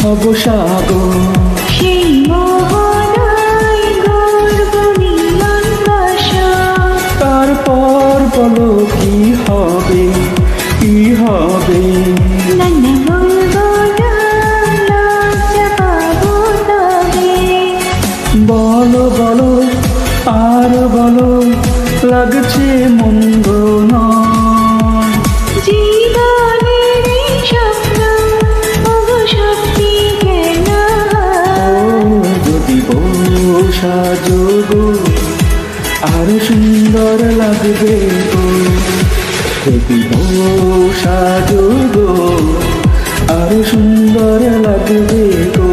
ভব সাগর। সেই মোহনায় গর্ব মিলন বাসা। তারপর বলো কি হবে, কি হবে? না না বলবো না, লজ্জা পাবো তবে। বলো বলো আর বলো, লাগছে মন্দ নয়। জীবনের এই স্বপ্ন ওগো সত্যি কেন হয়? যদি বউ সাজো গো, আরো সুন্দর লাগবে গো। যদি বউ সাজো গো, আরো সুন্দর লাগবে গো।